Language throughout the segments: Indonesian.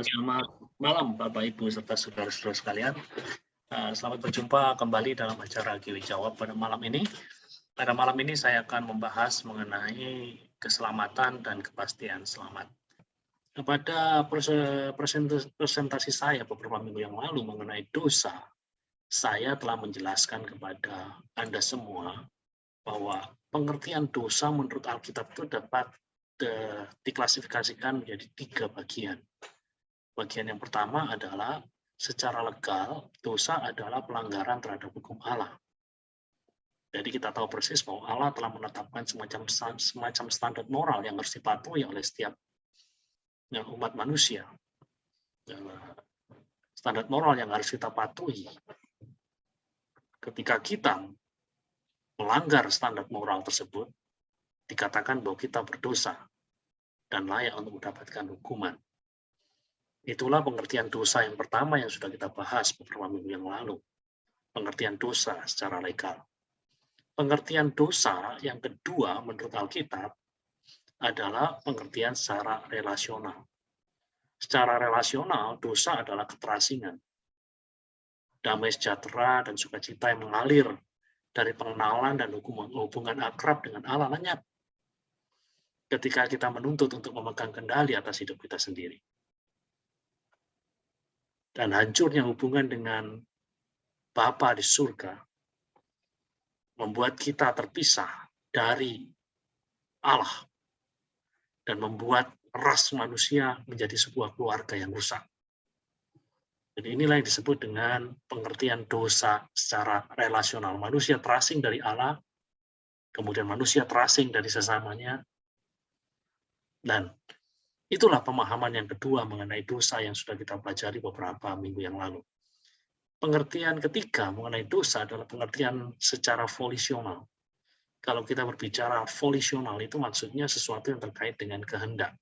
Selamat malam Bapak Ibu serta saudara-saudara sekalian. Selamat berjumpa kembali dalam acara Kiwi Jawab pada malam ini. Pada malam ini saya akan membahas mengenai keselamatan dan kepastian selamat. Pada presentasi saya beberapa minggu yang lalu mengenai dosa, saya telah menjelaskan kepada Anda semua bahwa pengertian dosa menurut Alkitab itu dapat diklasifikasikan menjadi 3 bagian. Bagian yang pertama adalah secara legal, dosa adalah pelanggaran terhadap hukum Allah. Jadi kita tahu persis bahwa Allah telah menetapkan semacam standar moral yang harus dipatuhi oleh setiap umat manusia. Standar moral yang harus kita patuhi. Ketika kita melanggar standar moral tersebut, dikatakan bahwa kita berdosa dan layak untuk mendapatkan hukuman. Itulah pengertian dosa yang pertama yang sudah kita bahas beberapa minggu yang lalu. Pengertian dosa secara legal. Pengertian dosa yang kedua menurut Alkitab adalah pengertian secara relasional. Secara relasional, dosa adalah keterasingan. Damai sejahtera dan sukacita yang mengalir dari pengenalan dan hubungan akrab dengan Allah lenyap ketika kita menuntut untuk memegang kendali atas hidup kita sendiri. Dan hancurnya hubungan dengan Bapa di surga membuat kita terpisah dari Allah dan membuat ras manusia menjadi sebuah keluarga yang rusak. Jadi inilah yang disebut dengan pengertian dosa secara relasional. Manusia terasing dari Allah, kemudian manusia terasing dari sesamanya, dan itulah pemahaman yang kedua mengenai dosa yang sudah kita pelajari beberapa minggu yang lalu. Pengertian ketiga mengenai dosa adalah pengertian secara volisional. Kalau kita berbicara volisional itu maksudnya sesuatu yang terkait dengan kehendak.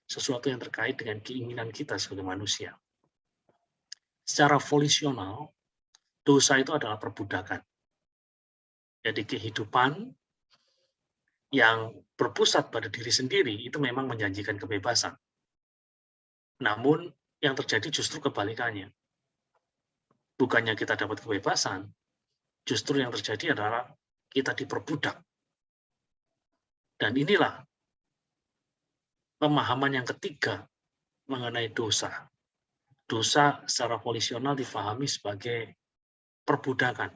Sesuatu yang terkait dengan keinginan kita sebagai manusia. Secara volisional, dosa itu adalah perbudakan. Jadi kehidupan yang berpusat pada diri sendiri itu memang menjanjikan kebebasan. Namun yang terjadi justru kebalikannya. Bukannya kita dapat kebebasan, justru yang terjadi adalah kita diperbudak. Dan inilah pemahaman yang ketiga mengenai dosa. Dosa secara volisional difahami sebagai perbudakan.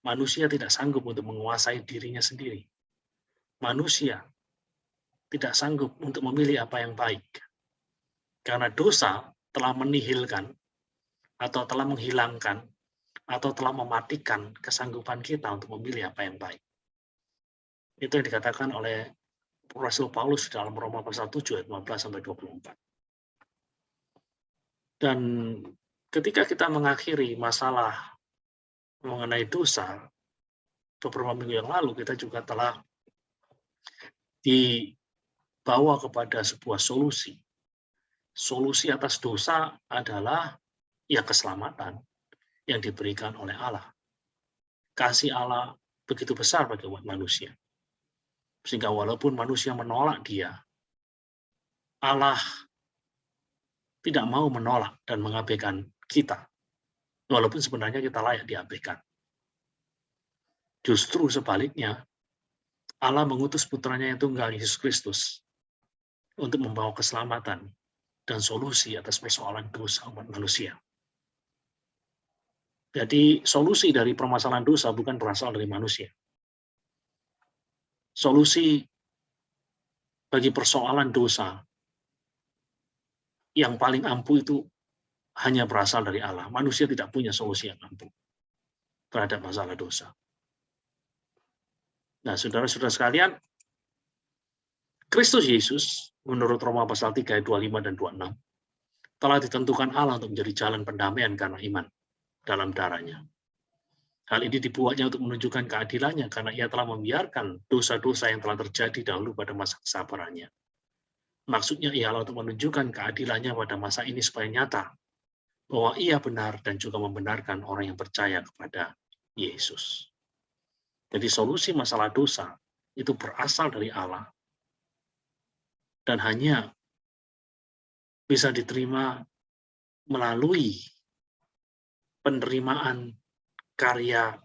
Manusia tidak sanggup untuk menguasai dirinya sendiri. Manusia tidak sanggup untuk memilih apa yang baik. Karena dosa telah menihilkan atau telah menghilangkan atau telah mematikan kesanggupan kita untuk memilih apa yang baik. Itu yang dikatakan oleh Rasul Paulus dalam Roma pasal 7 ayat 15-24. Dan ketika kita mengakhiri masalah mengenai dosa, beberapa minggu yang lalu kita juga telah dibawa kepada sebuah solusi. Solusi atas dosa adalah ya keselamatan yang diberikan oleh Allah. Kasih Allah begitu besar bagi umat manusia. Sehingga walaupun manusia menolak Dia, Allah tidak mau menolak dan mengabaikan kita. Walaupun sebenarnya kita layak diabaikan. Justru sebaliknya, Allah mengutus putranya yang tunggal, Yesus Kristus, untuk membawa keselamatan dan solusi atas persoalan dosa umat manusia. Jadi solusi dari permasalahan dosa bukan berasal dari manusia. Solusi bagi persoalan dosa yang paling ampuh itu hanya berasal dari Allah. Manusia tidak punya solusi yang ampuh terhadap masalah dosa. Nah, saudara-saudara sekalian, Kristus Yesus, menurut Roma pasal 3 ayat 25 dan 26, telah ditentukan Allah untuk menjadi jalan pendamaian karena iman dalam darahnya. Hal ini dibuatnya untuk menunjukkan keadilannya karena ia telah membiarkan dosa-dosa yang telah terjadi dahulu pada masa kesabarannya. Maksudnya ialah untuk menunjukkan keadilannya pada masa ini supaya nyata bahwa ia benar dan juga membenarkan orang yang percaya kepada Yesus. Jadi solusi masalah dosa itu berasal dari Allah dan hanya bisa diterima melalui penerimaan karya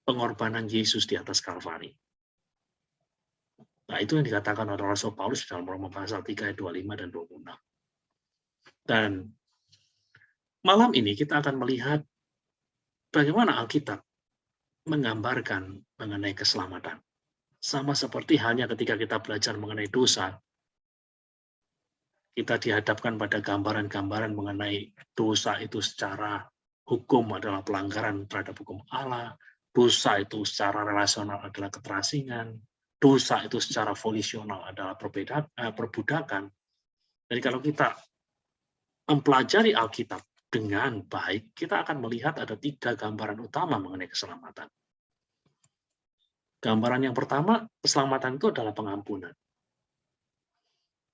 pengorbanan Yesus di atas Kalvari. Nah, itu yang dikatakan oleh Rasul Paulus dalam Roma pasal 3 ayat 25 dan 26. Dan malam ini kita akan melihat bagaimana Alkitab menggambarkan mengenai keselamatan. Sama seperti halnya ketika kita belajar mengenai dosa, kita dihadapkan pada gambaran-gambaran mengenai dosa itu secara hukum adalah pelanggaran terhadap hukum Allah, dosa itu secara relasional adalah keterasingan, dosa itu secara volisional adalah perbudakan. Jadi kalau kita mempelajari Alkitab dengan baik, kita akan melihat ada 3 gambaran utama mengenai keselamatan. Gambaran yang pertama, keselamatan itu adalah pengampunan.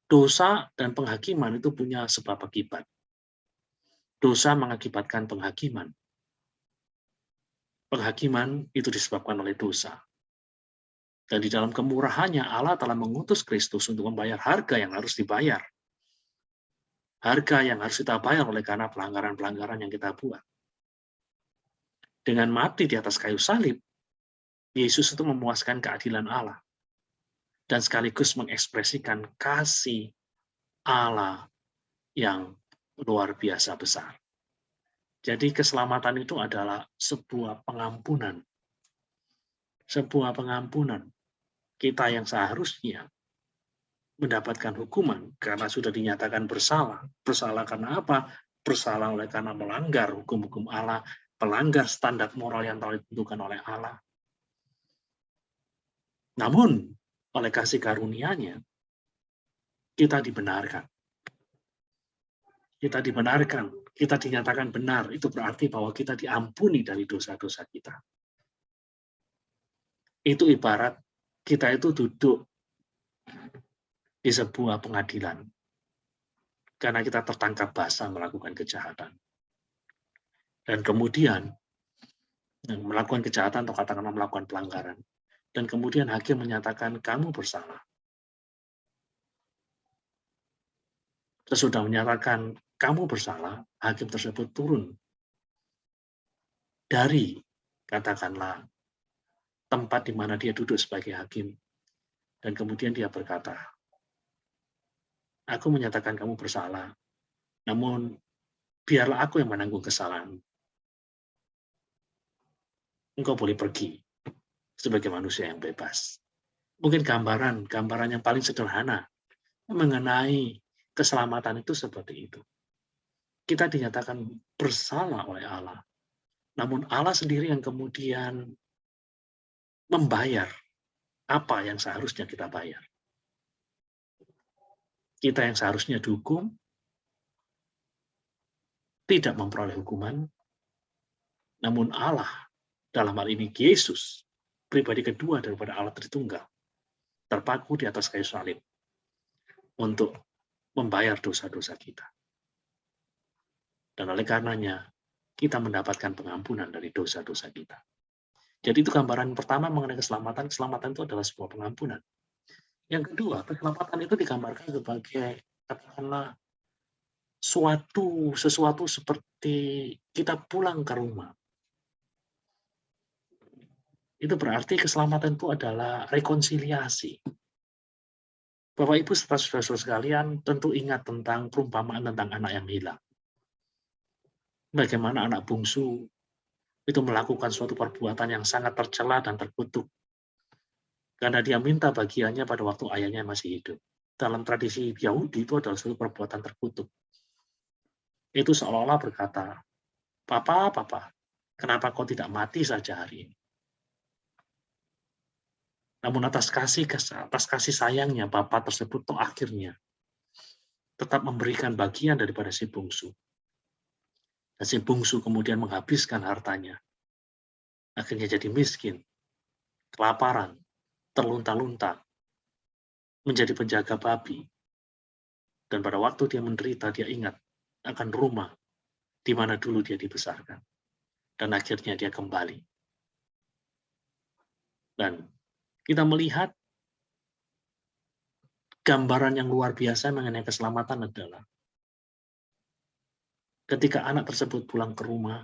Dosa dan penghakiman itu punya sebab akibat. Dosa mengakibatkan penghakiman. Penghakiman itu disebabkan oleh dosa. Dan di dalam kemurahannya Allah telah mengutus Kristus untuk membayar harga yang harus dibayar. Harga yang harus kita bayar oleh karena pelanggaran-pelanggaran yang kita buat. Dengan mati di atas kayu salib, Yesus itu memuaskan keadilan Allah. Dan sekaligus mengekspresikan kasih Allah yang luar biasa besar. Jadi keselamatan itu adalah sebuah pengampunan. Sebuah pengampunan. Kita yang seharusnya mendapatkan hukuman karena sudah dinyatakan bersalah. Bersalah karena apa? Bersalah oleh karena melanggar hukum-hukum Allah, melanggar standar moral yang telah ditentukan oleh Allah. Namun, oleh kasih karunia-Nya, kita dibenarkan. Kita dibenarkan, kita dinyatakan benar. Itu berarti bahwa kita diampuni dari dosa-dosa kita. Itu ibarat kita itu duduk di sebuah pengadilan. Karena kita tertangkap basah melakukan kejahatan. Dan kemudian melakukan kejahatan atau katakanlah melakukan pelanggaran. Dan kemudian hakim menyatakan kamu bersalah. Sesudah menyatakan kamu bersalah, hakim tersebut turun dari, katakanlah, tempat di mana dia duduk sebagai hakim. Dan kemudian dia berkata, aku menyatakan kamu bersalah, namun biarlah aku yang menanggung kesalahan. Engkau boleh pergi sebagai manusia yang bebas. Mungkin gambaran yang paling sederhana mengenai keselamatan itu seperti itu. Kita dinyatakan bersalah oleh Allah. Namun Allah sendiri yang kemudian membayar apa yang seharusnya kita bayar. Kita yang seharusnya dihukum, tidak memperoleh hukuman, namun Allah, dalam hal ini Yesus, pribadi kedua daripada Allah Tritunggal, terpaku di atas kayu salib untuk membayar dosa-dosa kita. Dan oleh karenanya, kita mendapatkan pengampunan dari dosa-dosa kita. Jadi itu gambaran pertama mengenai keselamatan. Keselamatan itu adalah sebuah pengampunan. Yang kedua, keselamatan itu digambarkan sebagai katakanlah sesuatu seperti kita pulang ke rumah. Itu berarti keselamatan itu adalah rekonsiliasi. Bapak Ibu serta saudara-saudara sekalian tentu ingat tentang perumpamaan tentang anak yang hilang. Bagaimana anak bungsu itu melakukan suatu perbuatan yang sangat tercela dan terkutuk. Karena dia minta bagiannya pada waktu ayahnya masih hidup. Dalam tradisi Yahudi itu adalah suatu perbuatan terkutuk. Itu seolah-olah berkata, Papa, kenapa kau tidak mati saja hari ini? Namun atas kasih sayangnya, Bapak tersebut toh akhirnya tetap memberikan bagian daripada si bungsu. Dan si bungsu kemudian menghabiskan hartanya. Akhirnya jadi miskin, kelaparan, terlunta-lunta, menjadi penjaga babi. Dan pada waktu dia menderita, dia ingat akan rumah di mana dulu dia dibesarkan. Dan akhirnya dia kembali. Dan kita melihat gambaran yang luar biasa mengenai keselamatan adalah ketika anak tersebut pulang ke rumah,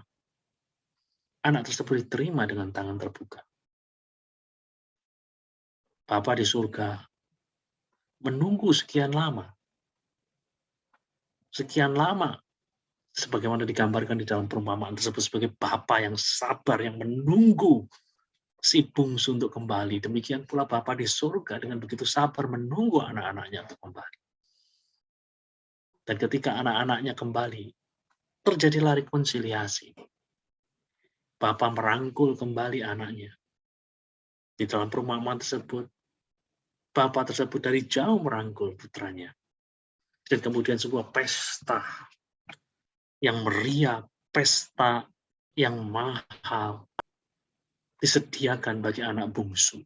anak tersebut diterima dengan tangan terbuka. Bapa di surga menunggu sekian lama, sebagaimana digambarkan di dalam perumpamaan tersebut sebagai Bapa yang sabar, yang menunggu si bungsu untuk kembali. Demikian pula Bapa di surga dengan begitu sabar menunggu anak-anaknya untuk kembali. Dan ketika anak-anaknya kembali, terjadilah rekonsiliasi. Bapa merangkul kembali anaknya. Di dalam perumpamaan tersebut, Bapa tersebut dari jauh merangkul putranya. Dan kemudian sebuah pesta yang meriah, pesta yang mahal, disediakan bagi anak bungsu.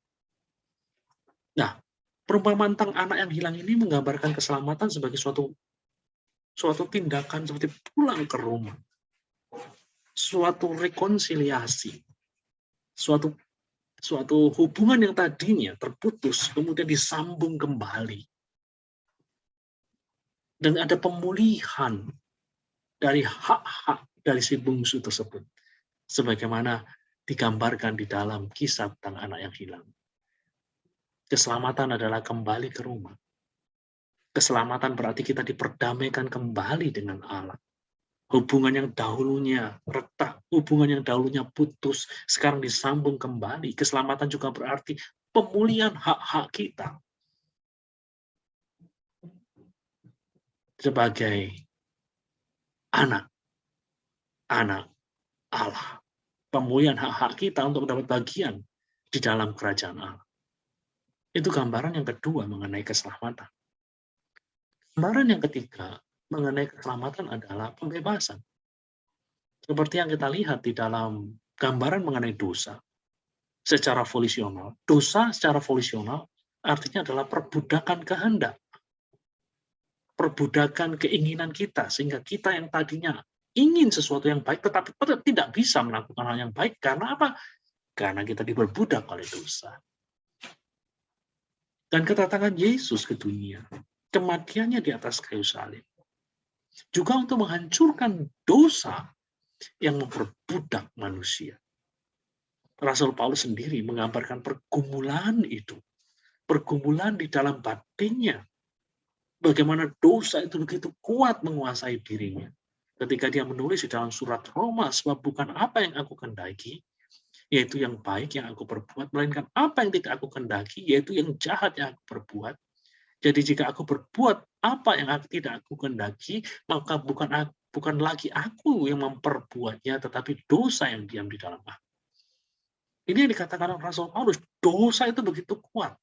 Nah, perumpamaan tentang anak yang hilang ini menggambarkan keselamatan sebagai suatu tindakan seperti pulang ke rumah, suatu rekonsiliasi, suatu hubungan yang tadinya terputus, kemudian disambung kembali. Dan ada pemulihan dari hak-hak dari si bungsu tersebut. Sebagaimana digambarkan di dalam kisah tentang anak yang hilang. Keselamatan adalah kembali ke rumah. Keselamatan berarti kita diperdamaikan kembali dengan Allah. Hubungan yang dahulunya retak, hubungan yang dahulunya putus, sekarang disambung kembali. Keselamatan juga berarti pemulihan hak-hak kita sebagai anak Allah. Pemulihan hak-hak kita untuk mendapat bagian di dalam kerajaan Allah. Itu gambaran yang kedua mengenai keselamatan. Gambaran yang ketiga mengenai keselamatan adalah pembebasan. Seperti yang kita lihat di dalam gambaran mengenai dosa secara volisional. Dosa secara volisional artinya adalah perbudakan kehendak. Perbudakan keinginan kita, sehingga kita yang tadinya ingin sesuatu yang baik, tetapi tidak bisa melakukan hal yang baik. Karena apa? Karena kita diperbudak oleh dosa. Dan kedatangan Yesus ke dunia, kematiannya di atas kayu salib, juga untuk menghancurkan dosa yang memperbudak manusia. Rasul Paulus sendiri menggambarkan pergumulan itu. Pergumulan di dalam batinnya. Bagaimana dosa itu begitu kuat menguasai dirinya. Ketika dia menulis di dalam surat Roma, sebab bukan apa yang aku kendaki, yaitu yang baik yang aku perbuat, melainkan apa yang tidak aku kendaki, yaitu yang jahat yang aku perbuat. Jadi jika aku berbuat apa yang tidak aku kendaki, maka bukan lagi aku yang memperbuatnya, tetapi dosa yang diam di dalam aku. Ini yang dikatakan Rasul Paulus, dosa itu begitu kuat.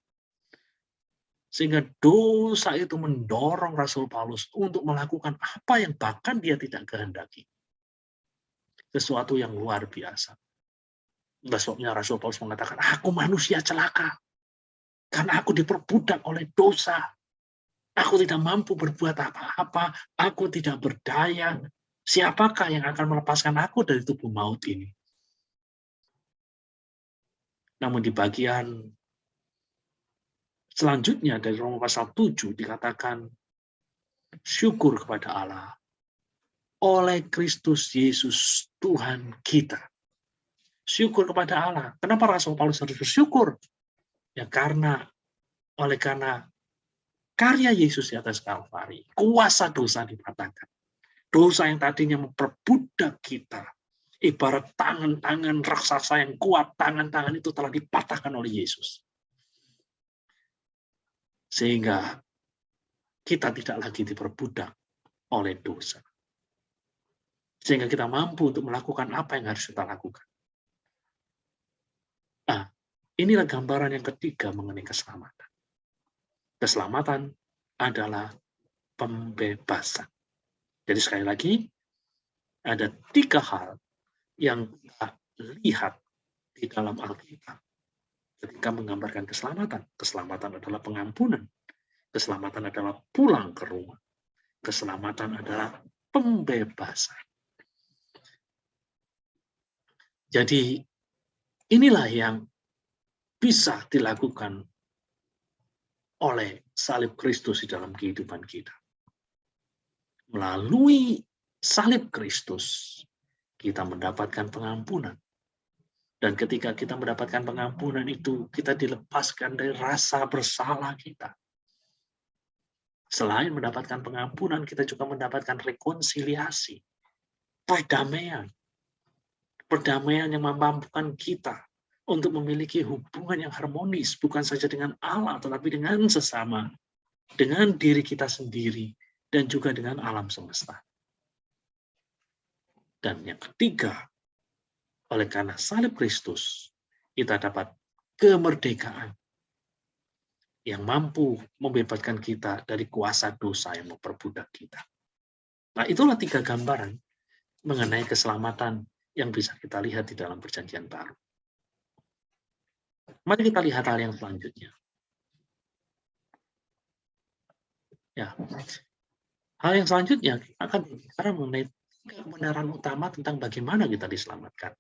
Sehingga dosa itu mendorong Rasul Paulus untuk melakukan apa yang bahkan dia tidak kehendaki. Sesuatu yang luar biasa. Sebabnya Rasul Paulus mengatakan, aku manusia celaka. Karena aku diperbudak oleh dosa. Aku tidak mampu berbuat apa-apa. Aku tidak berdaya. Siapakah yang akan melepaskan aku dari tubuh maut ini? Namun di bagian selanjutnya dari Roma pasal 7 dikatakan, syukur kepada Allah oleh Kristus Yesus Tuhan kita. Syukur kepada Allah. Kenapa Rasul Paulus harus bersyukur? Ya karena karya Yesus di atas Kalvari, kuasa dosa dipatahkan. Dosa yang tadinya memperbudak kita, ibarat tangan-tangan raksasa yang kuat, tangan-tangan itu telah dipatahkan oleh Yesus. Sehingga kita tidak lagi diperbudak oleh dosa. Sehingga kita mampu untuk melakukan apa yang harus kita lakukan. Nah, inilah gambaran yang ketiga mengenai keselamatan. Keselamatan adalah pembebasan. Jadi sekali lagi, ada 3 hal yang kita lihat di dalam Alkitab ketika menggambarkan keselamatan. Keselamatan adalah pengampunan. Keselamatan adalah pulang ke rumah. Keselamatan adalah pembebasan. Jadi inilah yang bisa dilakukan oleh salib Kristus di dalam kehidupan kita. Melalui salib Kristus, kita mendapatkan pengampunan. Dan ketika kita mendapatkan pengampunan itu, kita dilepaskan dari rasa bersalah kita. Selain mendapatkan pengampunan, kita juga mendapatkan rekonsiliasi, perdamaian. Perdamaian yang memampukan kita untuk memiliki hubungan yang harmonis, bukan saja dengan Allah, tetapi dengan sesama, dengan diri kita sendiri, dan juga dengan alam semesta. Dan yang ketiga, oleh karena salib Kristus, kita dapat kemerdekaan yang mampu membebaskan kita dari kuasa dosa yang memperbudak kita. Nah, itulah 3 gambaran mengenai keselamatan yang bisa kita lihat di dalam Perjanjian Baru. Mari kita lihat hal yang selanjutnya. Ya, hal yang selanjutnya akan berbicara mengenai kebenaran utama tentang bagaimana kita diselamatkan.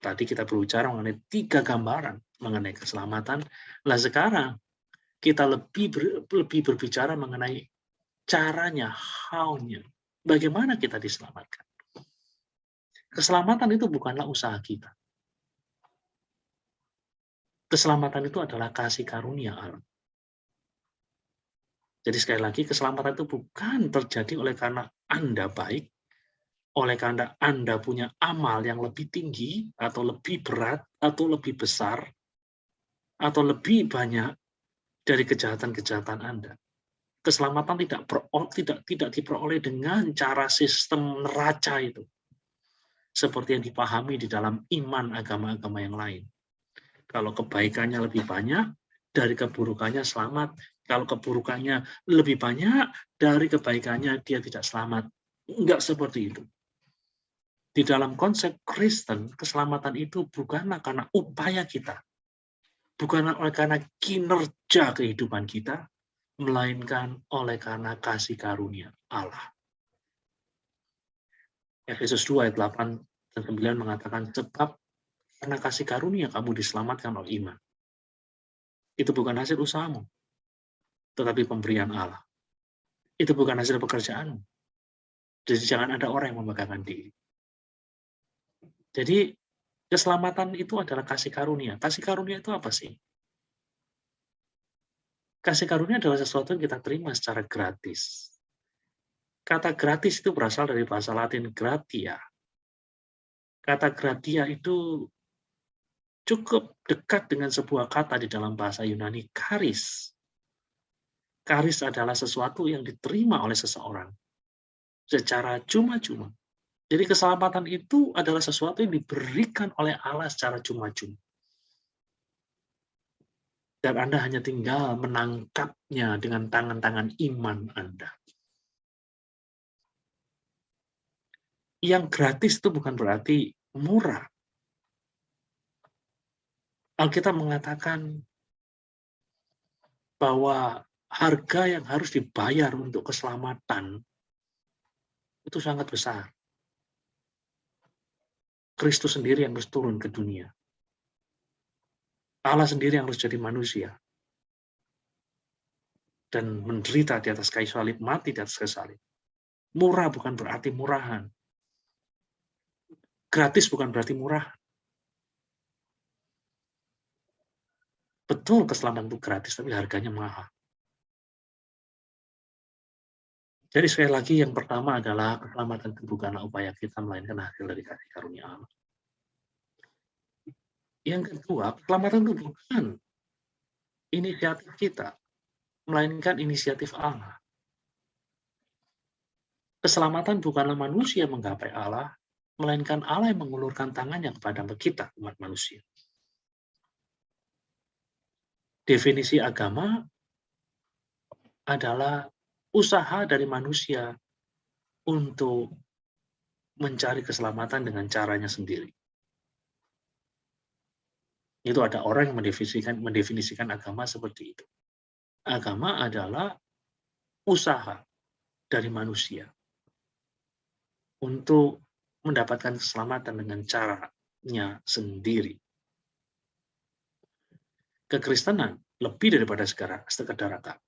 Tadi kita berbicara mengenai 3 gambaran mengenai keselamatan. Nah, sekarang kita lebih berbicara mengenai caranya, how-nya. Bagaimana kita diselamatkan. Keselamatan itu bukanlah usaha kita. Keselamatan itu adalah kasih karunia Allah. Jadi sekali lagi, keselamatan itu bukan terjadi oleh karena Anda baik, oleh karena Anda punya amal yang lebih tinggi, atau lebih berat, atau lebih besar, atau lebih banyak dari kejahatan-kejahatan Anda. Keselamatan tidak diperoleh dengan cara sistem neraca itu, seperti yang dipahami di dalam iman agama-agama yang lain. Kalau kebaikannya lebih banyak, dari keburukannya selamat. Kalau keburukannya lebih banyak, dari kebaikannya dia tidak selamat. Enggak seperti itu. Di dalam konsep Kristen, keselamatan itu bukanlah karena upaya kita, bukanlah oleh karena kinerja kehidupan kita, melainkan oleh karena kasih karunia Allah. Efesus 2 ayat 8 dan 9 mengatakan, sebab karena kasih karunia kamu diselamatkan oleh iman. Itu bukan hasil usahamu, tetapi pemberian Allah. Itu bukan hasil pekerjaanmu. Jadi jangan ada orang yang membanggakan diri. Jadi keselamatan itu adalah kasih karunia. Kasih karunia itu apa sih? Kasih karunia adalah sesuatu yang kita terima secara gratis. Kata gratis itu berasal dari bahasa Latin gratia. Kata gratia itu cukup dekat dengan sebuah kata di dalam bahasa Yunani, charis. Charis adalah sesuatu yang diterima oleh seseorang secara cuma-cuma. Jadi keselamatan itu adalah sesuatu yang diberikan oleh Allah secara cuma-cuma. Dan Anda hanya tinggal menangkapnya dengan tangan-tangan iman Anda. Yang gratis itu bukan berarti murah. Alkitab mengatakan bahwa harga yang harus dibayar untuk keselamatan itu sangat besar. Kristus sendiri yang harus turun ke dunia. Allah sendiri yang harus jadi manusia. Dan menderita di atas kayu salib, mati di atas kayu salib. Murah bukan berarti murahan. Gratis bukan berarti murah. Betul keselamatan itu gratis, tapi harganya mahal. Jadi sekali lagi yang pertama adalah keselamatan itu bukanlah upaya kita, melainkan hasil dari kasih karunia Allah. Yang kedua, keselamatan itu bukan inisiatif kita, melainkan inisiatif Allah. Keselamatan bukanlah manusia menggapai Allah, melainkan Allah yang mengulurkan tangannya kepada kita, umat manusia. Definisi agama adalah usaha dari manusia untuk mencari keselamatan dengan caranya sendiri. Itu ada orang yang mendefinisikan agama seperti itu. Agama adalah usaha dari manusia untuk mendapatkan keselamatan dengan caranya sendiri. Kekristenan lebih daripada sekedar agama.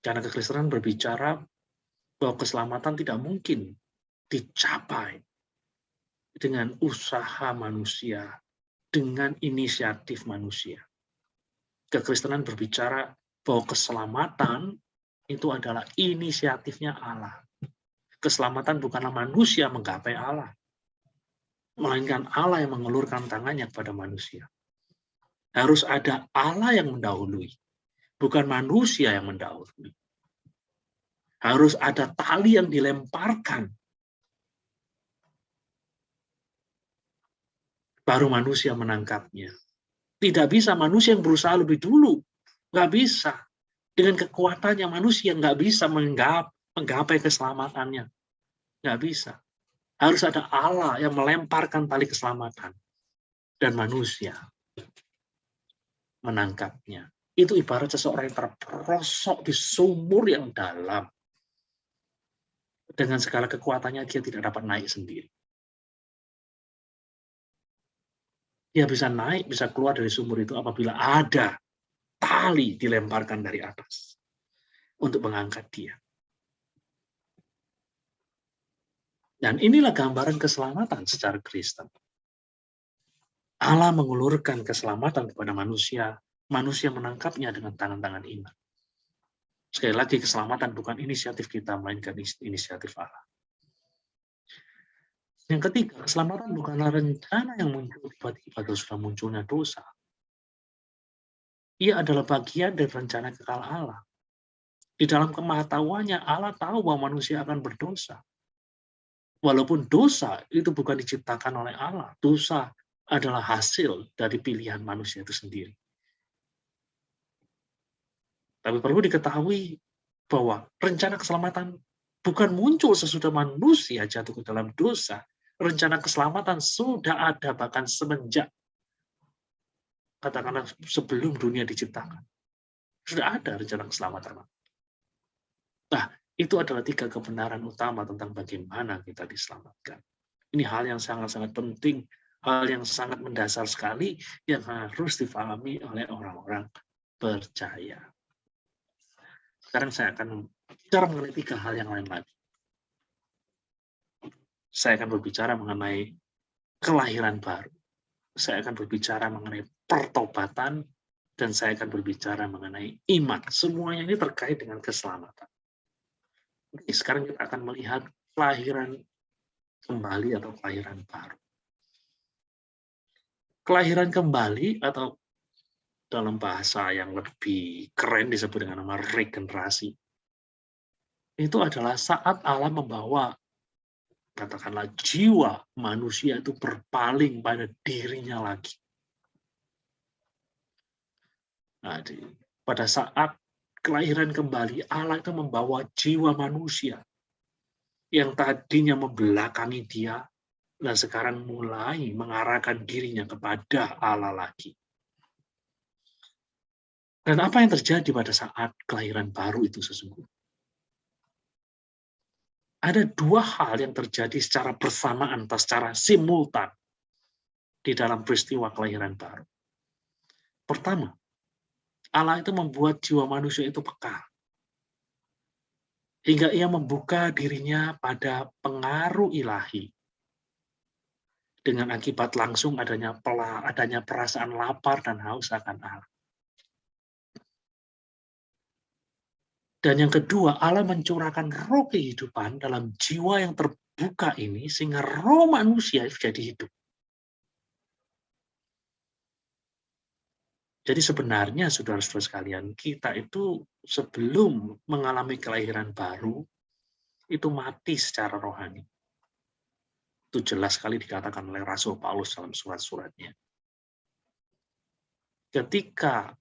Karena kekristenan berbicara bahwa keselamatan tidak mungkin dicapai dengan usaha manusia, dengan inisiatif manusia. Kekristenan berbicara bahwa keselamatan itu adalah inisiatifnya Allah. Keselamatan bukanlah manusia menggapai Allah, melainkan Allah yang mengulurkan tangannya kepada manusia. Harus ada Allah yang mendahului, bukan manusia yang mendahului. Harus ada tali yang dilemparkan, baru manusia menangkapnya. Tidak bisa manusia yang berusaha lebih dulu. Nggak bisa. Dengan kekuatannya manusia nggak bisa menggapai keselamatannya. Nggak bisa. Harus ada Allah yang melemparkan tali keselamatan. Dan manusia menangkapnya. Itu ibarat seseorang yang terperosok di sumur yang dalam. Dengan segala kekuatannya dia tidak dapat naik sendiri. Dia bisa naik, bisa keluar dari sumur itu apabila ada tali dilemparkan dari atas untuk mengangkat dia. Dan inilah gambaran keselamatan secara Kristen. Allah mengulurkan keselamatan kepada manusia, manusia menangkapnya dengan tangan-tangan iman. Sekali lagi, keselamatan bukan inisiatif kita, melainkan inisiatif Allah. Yang ketiga, keselamatan bukanlah rencana yang muncul tiba-tiba sudah munculnya dosa. Ia adalah bagian dari rencana kekal Allah. Di dalam kemahatauannya, Allah tahu bahwa manusia akan berdosa. Walaupun dosa itu bukan diciptakan oleh Allah, dosa adalah hasil dari pilihan manusia itu sendiri. Tapi perlu diketahui bahwa rencana keselamatan bukan muncul sesudah manusia jatuh ke dalam dosa. Rencana keselamatan sudah ada bahkan semenjak, katakanlah sebelum dunia diciptakan. Sudah ada rencana keselamatan. Nah, itu adalah 3 kebenaran utama tentang bagaimana kita diselamatkan. Ini hal yang sangat-sangat penting, hal yang sangat mendasar sekali yang harus difahami oleh orang-orang percaya. Sekarang saya akan bicara mengenai 3 hal yang lain lagi. Saya akan berbicara mengenai kelahiran baru. Saya akan berbicara mengenai pertobatan, dan saya akan berbicara mengenai iman. Semuanya ini terkait dengan keselamatan. Oke, sekarang kita akan melihat kelahiran kembali atau kelahiran baru. Kelahiran kembali atau dalam bahasa yang lebih keren disebut dengan nama regenerasi. Itu adalah saat Allah membawa, katakanlah, jiwa manusia itu berpaling pada dirinya lagi. Nah, pada saat kelahiran kembali, Allah itu membawa jiwa manusia yang tadinya membelakangi dia, dan sekarang mulai mengarahkan dirinya kepada Allah lagi. Dan apa yang terjadi pada saat kelahiran baru itu sesungguhnya? Ada 2 hal yang terjadi secara bersamaan atau secara simultan di dalam peristiwa kelahiran baru. Pertama, Allah itu membuat jiwa manusia itu peka, hingga ia membuka dirinya pada pengaruh ilahi. Dengan akibat langsung adanya perasaan lapar dan haus akan Allah. Dan yang kedua, Allah mencurahkan roh kehidupan dalam jiwa yang terbuka ini, sehingga roh manusia jadi hidup. Jadi sebenarnya, saudara-saudara sekalian, kita itu sebelum mengalami kelahiran baru, itu mati secara rohani. Itu jelas sekali dikatakan oleh Rasul Paulus dalam surat-suratnya. Ketika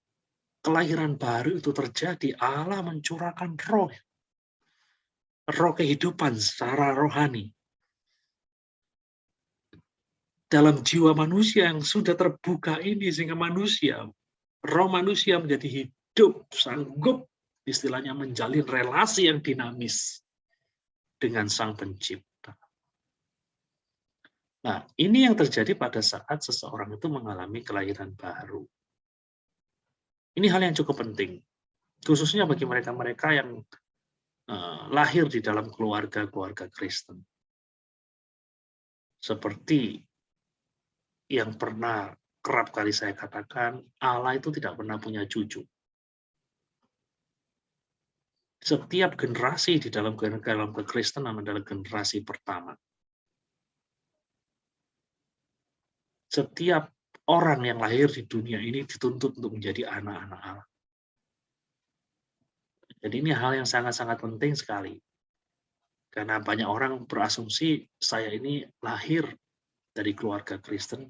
kelahiran baru itu terjadi, Allah mencurahkan roh kehidupan secara rohani dalam jiwa manusia yang sudah terbuka ini, sehingga roh manusia menjadi hidup, sanggup istilahnya menjalin relasi yang dinamis dengan Sang Pencipta. Nah, ini yang terjadi pada saat seseorang itu mengalami kelahiran baru. Ini hal yang cukup penting. Khususnya bagi mereka-mereka yang lahir di dalam keluarga-keluarga Kristen. Seperti yang pernah kerap kali saya katakan, Allah itu tidak pernah punya cucu. Setiap generasi di dalam kekristenan adalah generasi pertama. Setiap orang yang lahir di dunia ini dituntut untuk menjadi anak-anak Allah. Jadi ini hal yang sangat-sangat penting sekali. Karena banyak orang berasumsi saya ini lahir dari keluarga Kristen.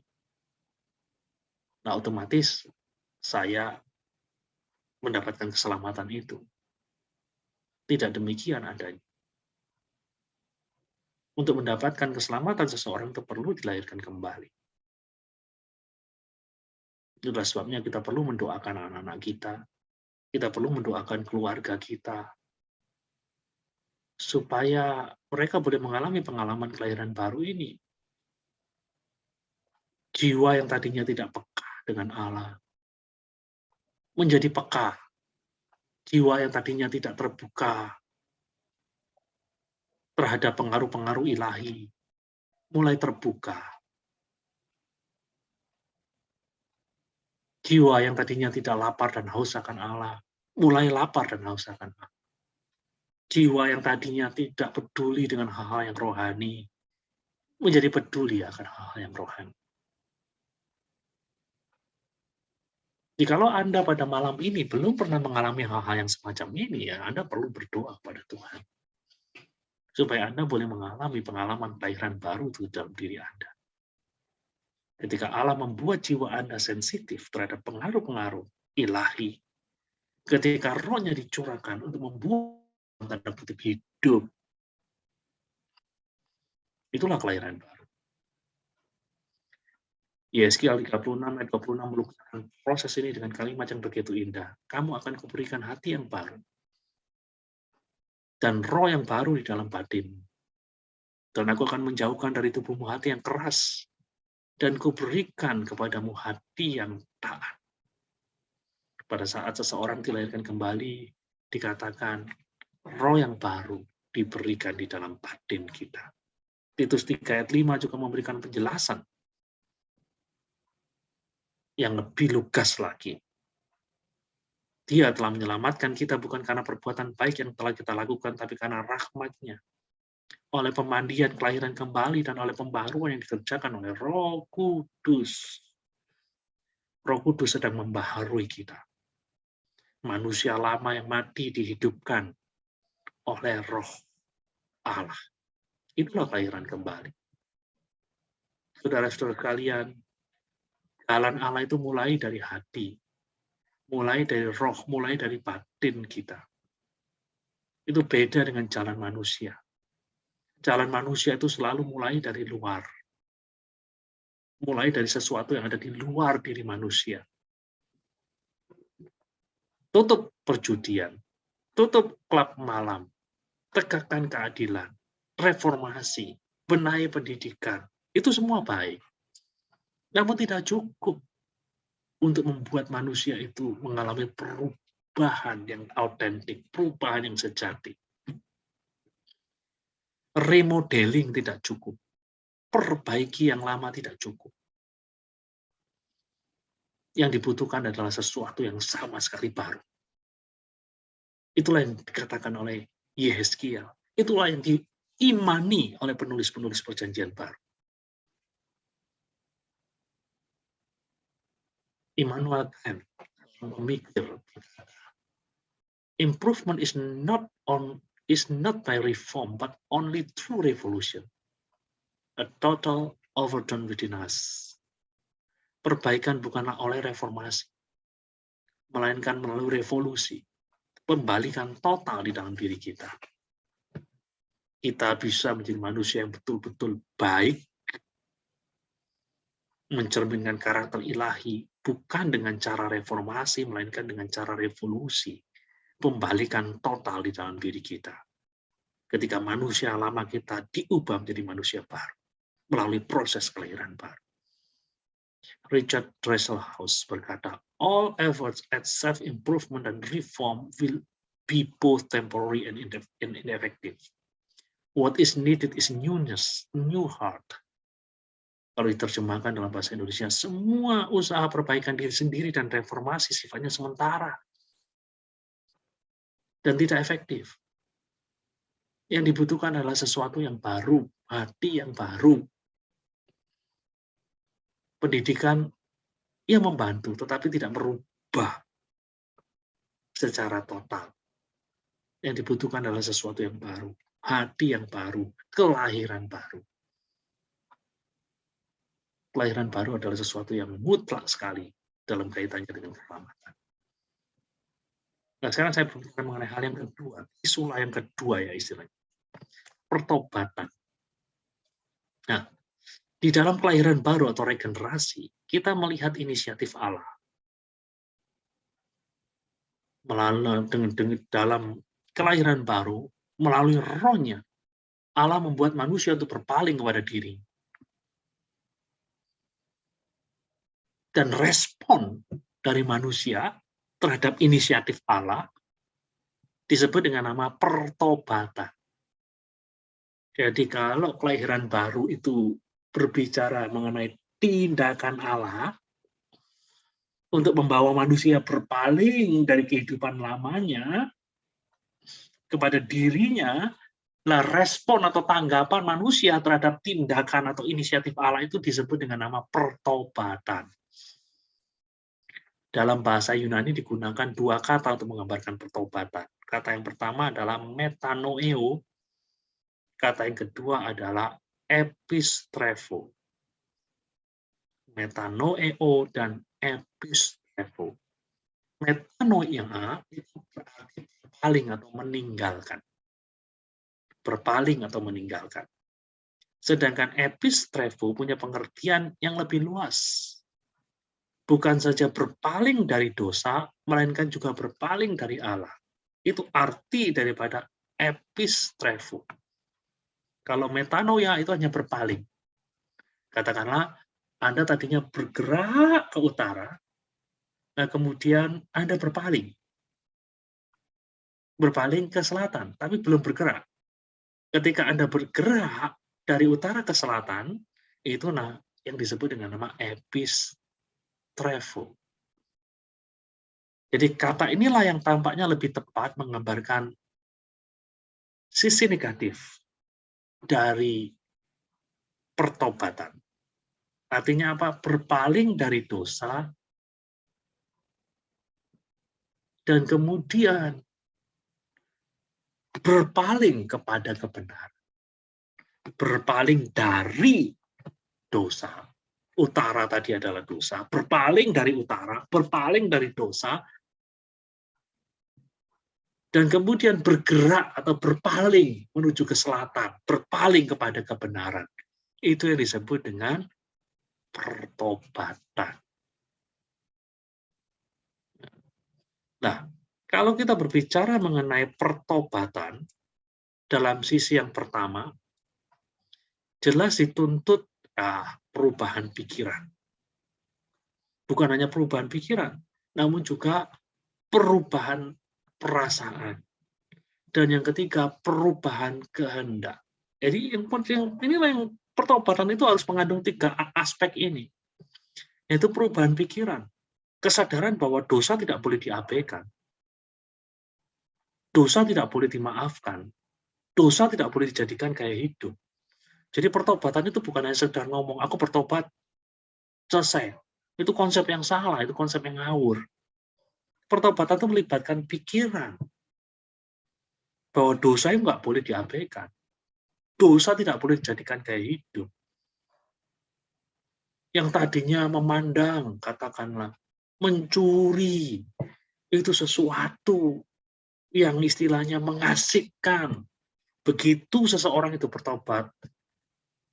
Nah, otomatis saya mendapatkan keselamatan itu. Tidak demikian adanya. Untuk mendapatkan keselamatan seseorang itu perlu dilahirkan kembali. Itulah sebabnya kita perlu mendoakan anak-anak kita. Kita perlu mendoakan keluarga kita. Supaya mereka boleh mengalami pengalaman kelahiran baru ini. Jiwa yang tadinya tidak peka dengan Allah. Menjadi peka. Jiwa yang tadinya tidak terbuka terhadap pengaruh-pengaruh ilahi. Mulai terbuka. Jiwa yang tadinya tidak lapar dan haus akan Allah. Mulai lapar dan haus akan Allah. Jiwa yang tadinya tidak peduli dengan hal-hal yang rohani, menjadi peduli akan hal-hal yang rohani. Jikalau Anda pada malam ini belum pernah mengalami hal-hal yang semacam ini, ya Anda perlu berdoa kepada Tuhan. Supaya Anda boleh mengalami pengalaman kelahiran baru di dalam diri Anda. Ketika Allah membuat jiwa Anda sensitif terhadap pengaruh-pengaruh ilahi, ketika rohnya dicurahkan untuk membuat tanda kutip hidup, itulah kelahiran baru. Yeskiel 36 ayat 26 melukiskan proses ini dengan kalimat yang begitu indah. Kamu akan kuberikan hati yang baru dan roh yang baru di dalam batin. Dan aku akan menjauhkan dari tubuhmu hati yang keras dan kuberikan kepadamu hati yang taat. Pada saat seseorang dilahirkan kembali, dikatakan roh yang baru diberikan di dalam batin kita. Titus 3 ayat 5 juga memberikan penjelasan yang lebih lugas lagi. Dia telah menyelamatkan kita bukan karena perbuatan baik yang telah kita lakukan, tapi karena rahmat-Nya. Oleh pemandian kelahiran kembali dan oleh pembaharuan yang dikerjakan oleh Roh Kudus. Roh Kudus sedang membaharui kita. Manusia lama yang mati dihidupkan oleh Roh Allah. Itulah kelahiran kembali. Saudara-saudara kalian, jalan Allah itu mulai dari hati. Mulai dari roh, mulai dari batin kita. Itu beda dengan jalan manusia. Jalan manusia itu selalu mulai dari luar. Mulai dari sesuatu yang ada di luar diri manusia. Tutup perjudian, tutup klub malam, tegakkan keadilan, reformasi, benahi pendidikan. Itu semua baik. Namun tidak cukup untuk membuat manusia itu mengalami perubahan yang autentik, perubahan yang sejati. Remodeling tidak cukup. Perbaiki yang lama tidak cukup. Yang dibutuhkan adalah sesuatu yang sama sekali baru. Itulah yang dikatakan oleh Yeskiel. Itulah yang diimani oleh penulis-penulis perjanjian baru. Immanuel Kant memikir improvement is not by reform, but only through revolution. A total overturn within us. Perbaikan bukanlah oleh reformasi, melainkan melalui revolusi. Pembalikan total di dalam diri kita. Kita bisa menjadi manusia yang betul-betul baik, mencerminkan karakter ilahi, bukan dengan cara reformasi, melainkan dengan cara revolusi. Pembalikan total di dalam diri kita. Ketika manusia lama kita diubah menjadi manusia baru, melalui proses kelahiran baru. Richard Dresselhaus berkata, all efforts at self-improvement and reform will be both temporary and ineffective. What is needed is newness, new heart. Kalau diterjemahkan dalam bahasa Indonesia, semua usaha perbaikan diri sendiri dan reformasi sifatnya sementara dan tidak efektif. Yang dibutuhkan adalah sesuatu yang baru, hati yang baru. Pendidikan yang membantu, tetapi tidak merubah secara total. Yang dibutuhkan adalah sesuatu yang baru, hati yang baru, kelahiran baru. Kelahiran baru adalah sesuatu yang mutlak sekali dalam kaitannya dengan keselamatan. Nah, sekarang saya berbicara mengenai hal yang kedua, isu yang kedua ya istilahnya. Pertobatan. Nah, di dalam kelahiran baru atau regenerasi, kita melihat inisiatif Allah. Dalam kelahiran baru, melalui rohnya, Allah membuat manusia untuk berpaling kepada diri. Dan respon dari manusia terhadap inisiatif Allah disebut dengan nama pertobatan. Jadi kalau kelahiran baru itu berbicara mengenai tindakan Allah untuk membawa manusia berpaling dari kehidupan lamanya kepada dirinya, lah respon atau tanggapan manusia terhadap tindakan atau inisiatif Allah itu disebut dengan nama pertobatan. Dalam bahasa Yunani digunakan dua kata untuk menggambarkan pertobatan. Kata yang pertama adalah metanoeo, kata yang kedua adalah epistrepho. Metanoeo dan epistrepho. Metanoia itu berarti berpaling atau meninggalkan. Berpaling atau meninggalkan. Sedangkan epistrepho punya pengertian yang lebih luas. Bukan saja berpaling dari dosa, melainkan juga berpaling dari Allah. Itu arti daripada epistrepho. Kalau metanoia itu hanya berpaling. Katakanlah, Anda tadinya bergerak ke utara, nah kemudian Anda berpaling. Berpaling ke selatan, tapi belum bergerak. Ketika Anda bergerak dari utara ke selatan, itu yang disebut dengan nama epistrepho. Jadi kata inilah yang tampaknya lebih tepat menggambarkan sisi negatif dari pertobatan. Artinya apa? Berpaling dari dosa dan kemudian berpaling kepada kebenaran. Berpaling dari dosa. Utara tadi adalah dosa. Berpaling dari utara, berpaling dari dosa, dan kemudian bergerak atau berpaling menuju ke selatan, berpaling kepada kebenaran. Itu yang disebut dengan pertobatan. Nah, kalau kita berbicara mengenai pertobatan, dalam sisi yang pertama, jelas dituntut perubahan pikiran. Bukan hanya perubahan pikiran, namun juga perubahan perasaan. Dan yang ketiga, perubahan kehendak. Jadi inilah yang pertobatan itu harus mengandung tiga aspek ini. Yaitu perubahan pikiran. Kesadaran bahwa dosa tidak boleh diabaikan. Dosa tidak boleh dimaafkan. Dosa tidak boleh dijadikan gaya hidup. Jadi pertobatan itu bukan hanya sekedar ngomong, aku bertobat, selesai. Itu konsep yang salah, itu konsep yang ngawur. Pertobatan itu melibatkan pikiran. Bahwa dosa itu nggak boleh diabaikan. Dosa tidak boleh dijadikan gaya hidup. Yang tadinya memandang, katakanlah, mencuri, itu sesuatu yang istilahnya mengasihkan. Begitu seseorang itu bertobat,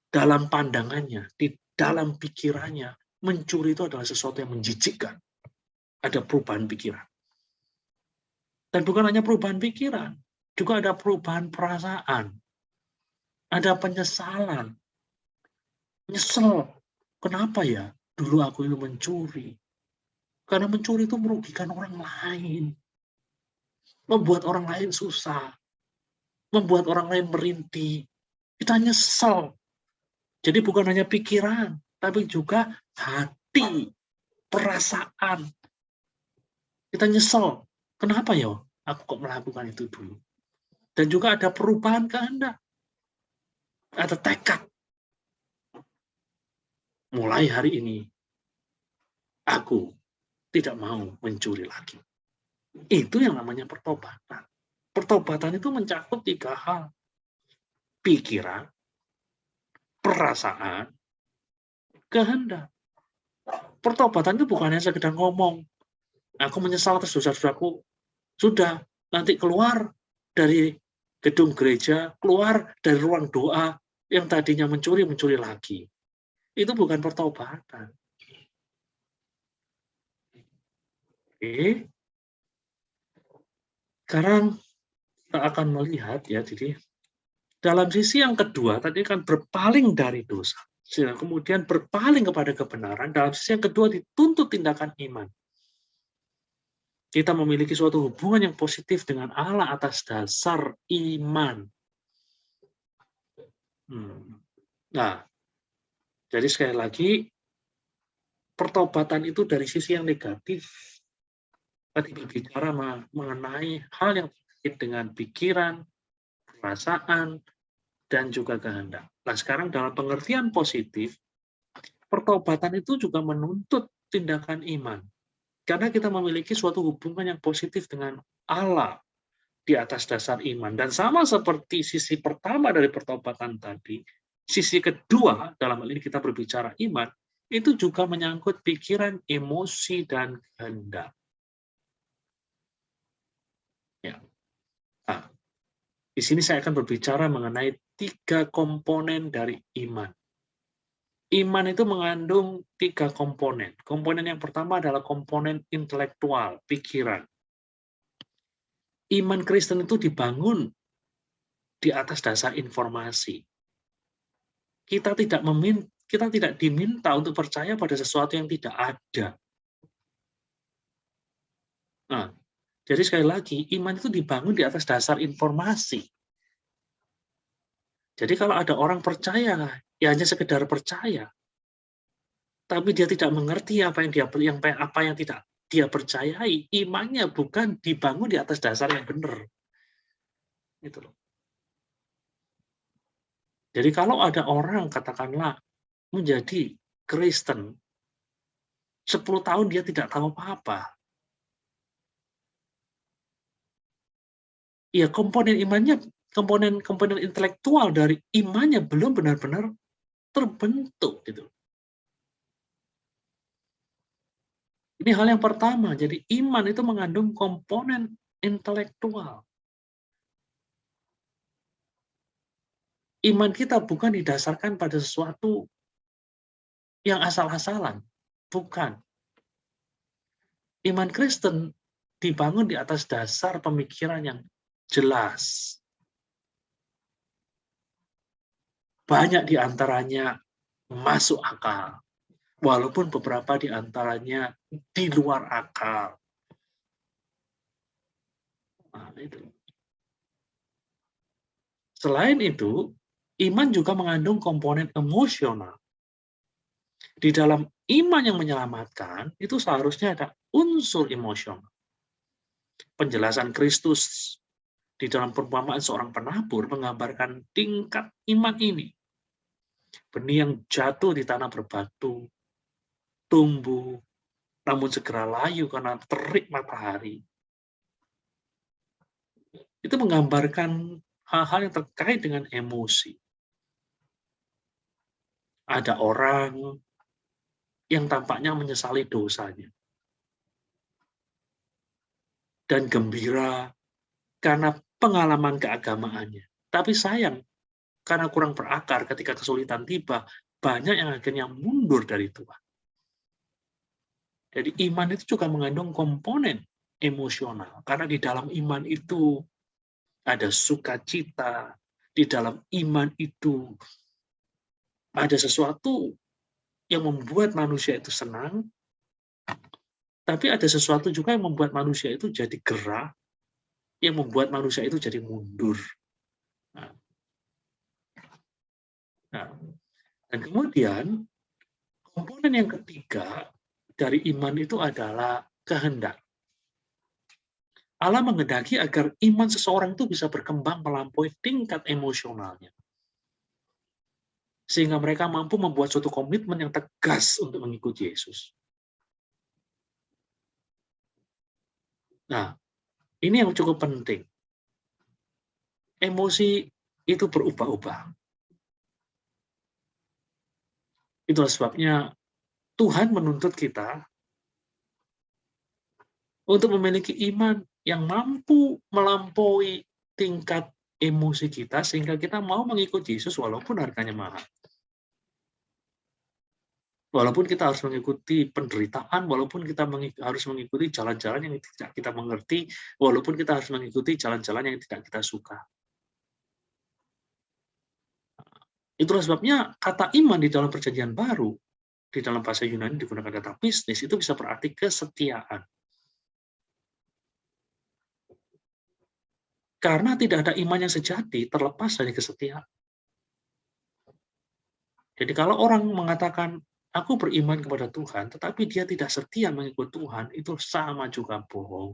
dalam pandangannya, di dalam pikirannya, mencuri itu adalah sesuatu yang menjijikkan. Ada perubahan pikiran. Dan bukan hanya perubahan pikiran, juga ada perubahan perasaan. Ada penyesalan. Nyesel. Kenapa ya? dulu aku itu mencuri. Karena mencuri itu merugikan orang lain. Membuat orang lain susah. Membuat orang lain merintih. Kita nyesel. Jadi bukan hanya pikiran, tapi juga hati, perasaan. Kita nyesel. Kenapa ya aku kok melakukan itu dulu? Dan juga ada perubahan kehendak. Ada tekad. Mulai hari ini, aku tidak mau mencuri lagi. Itu yang namanya pertobatan. Pertobatan itu mencakup 3 hal. Pikiran, perasaan, kehendak. Pertobatan itu bukan hanya sekedar ngomong. Aku menyesal atas dosa-dosaku. Sudah, nanti keluar dari gedung gereja, keluar dari ruang doa, yang tadinya mencuri lagi. Itu bukan pertobatan. Oke. Sekarang kita akan melihat ya, jadi dalam sisi yang kedua tadi kan berpaling dari dosa, kemudian berpaling kepada kebenaran. Dalam sisi yang kedua dituntut tindakan iman. Kita memiliki suatu hubungan yang positif dengan Allah atas dasar iman. Nah, jadi sekali lagi, pertobatan itu dari sisi yang negatif. Tadi berbicara mengenai hal yang terkait dengan pikiran, perasaan, dan juga kehendak. Nah, sekarang dalam pengertian positif, pertobatan itu juga menuntut tindakan iman. Karena kita memiliki suatu hubungan yang positif dengan Allah di atas dasar iman. Dan sama seperti sisi pertama dari pertobatan tadi, sisi kedua dalam hal ini kita berbicara iman, itu juga menyangkut pikiran, emosi, dan kehendak. Ya. Nah, di sini saya akan berbicara mengenai 3 komponen dari iman. Iman itu mengandung 3 komponen. Komponen yang pertama adalah komponen intelektual, pikiran. Iman Kristen itu dibangun di atas dasar informasi. Kita tidak diminta untuk percaya pada sesuatu yang tidak ada. Nah, jadi sekali lagi, iman itu dibangun di atas dasar informasi. Jadi kalau ada orang percaya, ya hanya sekedar percaya, tapi dia tidak mengerti apa yang tidak dia percayai, imannya bukan dibangun di atas dasar yang benar. Gitu loh. Jadi kalau ada orang katakanlah menjadi Kristen 10 tahun dia tidak tahu apa-apa. Ya komponen imannya, komponen intelektual dari imannya belum benar-benar terbentuk gitu. Ini hal yang pertama. Jadi iman itu mengandung komponen intelektual. Iman kita bukan didasarkan pada sesuatu yang asal-asalan. Bukan. Iman Kristen dibangun di atas dasar pemikiran yang jelas. Banyak di antaranya masuk akal. Walaupun beberapa di antaranya di luar akal. Nah, itu. Selain itu, iman juga mengandung komponen emosional. Di dalam iman yang menyelamatkan, itu seharusnya ada unsur emosional. Penjelasan Kristus di dalam perumpamaan seorang penabur menggambarkan tingkat iman ini. Benih yang jatuh di tanah berbatu, tumbuh, namun segera layu karena terik matahari. Itu menggambarkan hal-hal yang terkait dengan emosi. Ada orang yang tampaknya menyesali dosanya. Dan gembira karena pengalaman keagamaannya. Tapi sayang, karena kurang berakar ketika kesulitan tiba, banyak yang akhirnya mundur dari Tuhan. Jadi iman itu juga mengandung komponen emosional. Karena di dalam iman itu ada sukacita, di dalam iman itu ada sesuatu yang membuat manusia itu senang, tapi ada sesuatu juga yang membuat manusia itu jadi gerah, yang membuat manusia itu jadi mundur. Nah, nah, dan kemudian komponen yang ketiga dari iman itu adalah kehendak. Allah menghendaki agar iman seseorang itu bisa berkembang melampaui tingkat emosionalnya. Sehingga mereka mampu membuat suatu komitmen yang tegas untuk mengikuti Yesus. Nah, ini yang cukup penting. Emosi itu berubah-ubah. Itulah sebabnya Tuhan menuntut kita untuk memiliki iman yang mampu melampaui tingkat emosi kita sehingga kita mau mengikuti Yesus walaupun harganya mahal. Walaupun kita harus mengikuti penderitaan, walaupun kita harus mengikuti jalan-jalan yang tidak kita mengerti, walaupun kita harus mengikuti jalan-jalan yang tidak kita suka. Itulah sebabnya kata iman di dalam Perjanjian Baru, di dalam bahasa Yunani digunakan kata pistis, itu bisa berarti kesetiaan. Karena tidak ada iman yang sejati terlepas dari kesetiaan. Jadi kalau orang mengatakan, aku beriman kepada Tuhan, tetapi dia tidak setia mengikut Tuhan, itu sama juga bohong.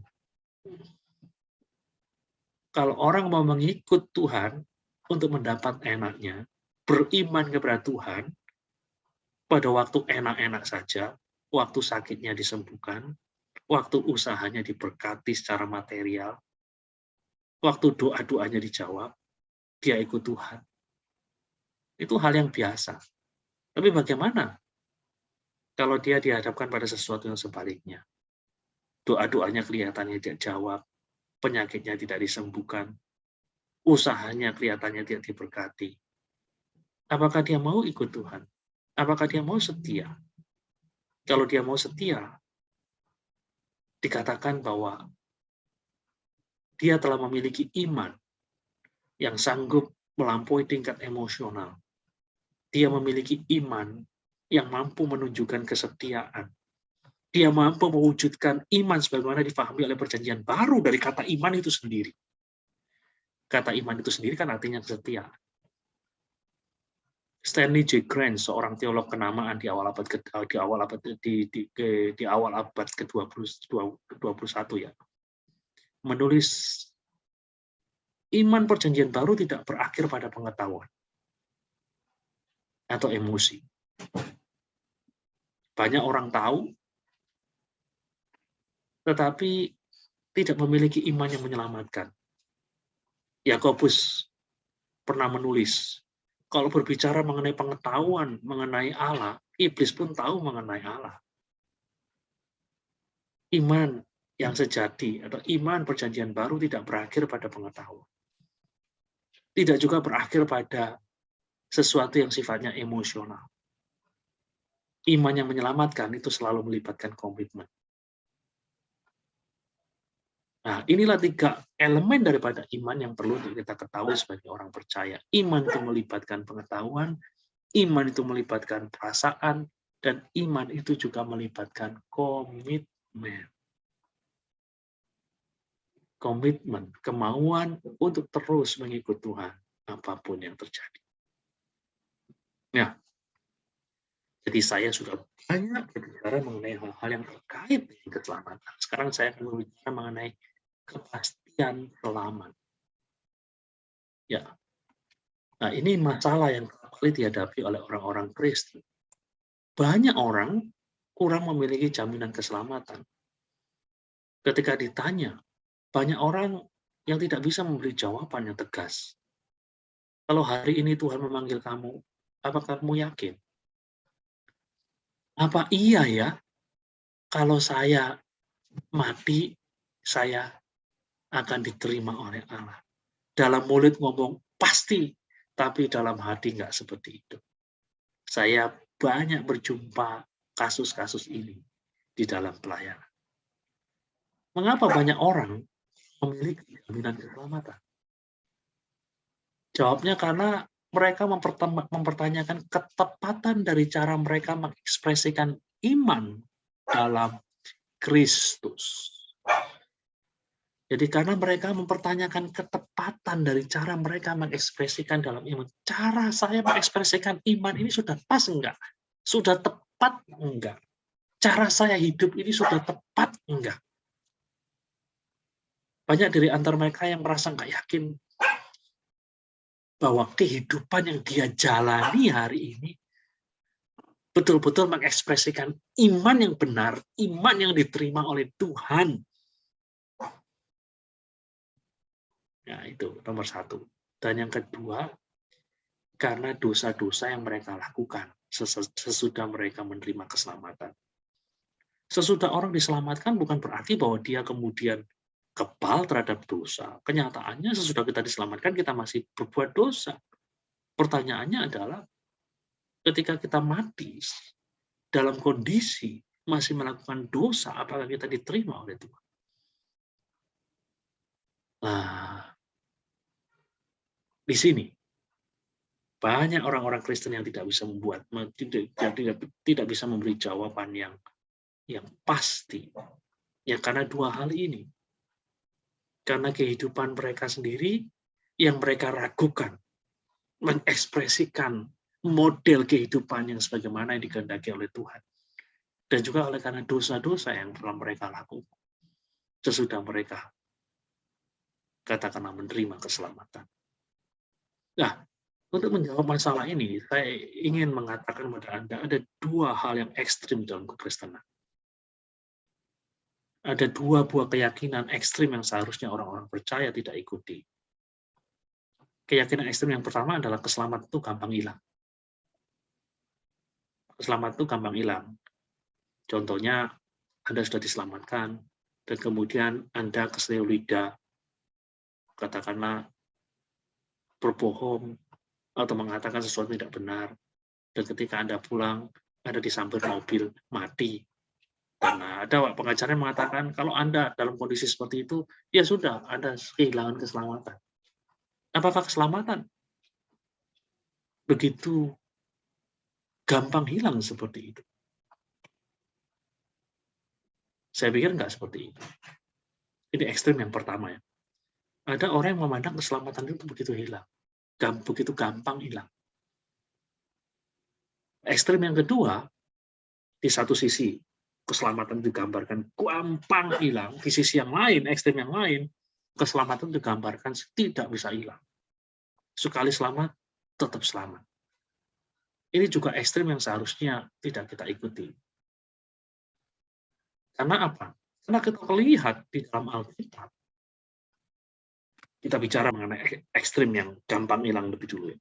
Kalau orang mau mengikut Tuhan untuk mendapat enaknya, beriman kepada Tuhan, pada waktu enak-enak saja, waktu sakitnya disembuhkan, waktu usahanya diberkati secara material, waktu doa-doanya dijawab, dia ikut Tuhan. Itu hal yang biasa. Tapi bagaimana kalau dia dihadapkan pada sesuatu yang sebaliknya? Doa-doanya kelihatannya tidak jawab, penyakitnya tidak disembuhkan, usahanya kelihatannya tidak diberkati. Apakah dia mau ikut Tuhan? Apakah dia mau setia? Kalau dia mau setia, dikatakan bahwa dia telah memiliki iman yang sanggup melampaui tingkat emosional. Dia memiliki iman yang mampu menunjukkan kesetiaan. Dia mampu mewujudkan iman sebagaimana difahami oleh Perjanjian Baru dari kata iman itu sendiri. Kata iman itu sendiri kan artinya kesetiaan. Stanley J. Grant, seorang teolog kenamaan di awal abad ke-21 ya, menulis iman Perjanjian Baru tidak berakhir pada pengetahuan atau emosi. Banyak orang tahu, tetapi tidak memiliki iman yang menyelamatkan. Yakobus pernah menulis, kalau berbicara mengenai pengetahuan mengenai Allah, iblis pun tahu mengenai Allah. Iman yang sejati atau iman Perjanjian Baru tidak berakhir pada pengetahuan. Tidak juga berakhir pada sesuatu yang sifatnya emosional. Iman yang menyelamatkan itu selalu melibatkan komitmen. Nah, inilah 3 elemen daripada iman yang perlu kita ketahui sebagai orang percaya. Iman itu melibatkan pengetahuan, iman itu melibatkan perasaan, dan iman itu juga melibatkan komitmen. Komitmen, kemauan untuk terus mengikut Tuhan, apapun yang terjadi. Nah, jadi saya sudah banyak berbicara mengenai hal-hal yang terkait dengan keselamatan. Sekarang saya akan berbicara mengenai kepastian selamat. Ya, nah ini masalah yang kali dihadapi oleh orang-orang Kristen. Banyak orang kurang memiliki jaminan keselamatan. Ketika ditanya, banyak orang yang tidak bisa memberi jawaban yang tegas. Kalau hari ini Tuhan memanggil kamu, apakah kamu yakin? Apa iya ya, kalau saya mati, saya akan diterima oleh Allah? Dalam mulut ngomong pasti, tapi dalam hati nggak seperti itu. Saya banyak berjumpa kasus-kasus ini di dalam pelayanan. Mengapa banyak orang memiliki jaminan keselamatan? Jawabnya karena mereka mempertanyakan ketepatan dari cara mereka mengekspresikan iman dalam Kristus. Jadi karena mereka mempertanyakan ketepatan dari cara mereka mengekspresikan dalam iman. Cara saya mengekspresikan iman ini sudah pas enggak? Sudah tepat enggak? Cara saya hidup ini sudah tepat enggak? Banyak dari antara mereka yang merasa enggak yakin bahwa kehidupan yang dia jalani hari ini betul-betul mengekspresikan iman yang benar, iman yang diterima oleh Tuhan. Ya, itu nomor satu. Dan yang kedua, karena dosa-dosa yang mereka lakukan sesudah mereka menerima keselamatan. Sesudah orang diselamatkan bukan berarti bahwa dia kemudian kebal terhadap dosa. Kenyataannya sesudah kita diselamatkan, kita masih berbuat dosa. Pertanyaannya adalah, ketika kita mati dalam kondisi masih melakukan dosa, apakah kita diterima oleh Tuhan? Nah, di sini banyak orang-orang Kristen yang tidak bisa tidak bisa memberi jawaban yang pasti. Ya karena dua hal ini. Karena kehidupan mereka sendiri yang mereka ragukan, mengekspresikan model kehidupan yang sebagaimana yang dikehendaki oleh Tuhan. Dan juga oleh karena dosa-dosa yang telah mereka lakukan sesudah mereka katakanlah menerima keselamatan. Nah, untuk menjawab masalah ini, saya ingin mengatakan kepada Anda ada dua hal yang ekstrim dalam kekristenan. Ada dua buah keyakinan ekstrim yang seharusnya orang-orang percaya tidak ikuti. Keyakinan ekstrim yang pertama adalah keselamatan itu gampang hilang. Keselamatan itu gampang hilang. Contohnya, Anda sudah diselamatkan, dan kemudian Anda keselio lidah, katakanlah berbohong, atau mengatakan sesuatu tidak benar, dan ketika Anda pulang, Anda disambar mobil, mati. Dan ada pengacara yang mengatakan, kalau Anda dalam kondisi seperti itu, ya sudah, Anda kehilangan keselamatan. Apakah keselamatan begitu gampang hilang seperti itu? Saya pikir nggak seperti itu. Ini ekstrim yang pertama ya. Ada orang yang memandang keselamatan itu begitu hilang, begitu gampang hilang. Ekstrim yang kedua, di satu sisi keselamatan digambarkan gampang hilang, di sisi yang lain, ekstrim yang lain, keselamatan digambarkan tidak bisa hilang. Sekali selamat, tetap selamat. Ini juga ekstrim yang seharusnya tidak kita ikuti. Karena apa? Karena kita lihat di dalam Alkitab, kita bicara mengenai ekstrim yang gampang hilang lebih dulu.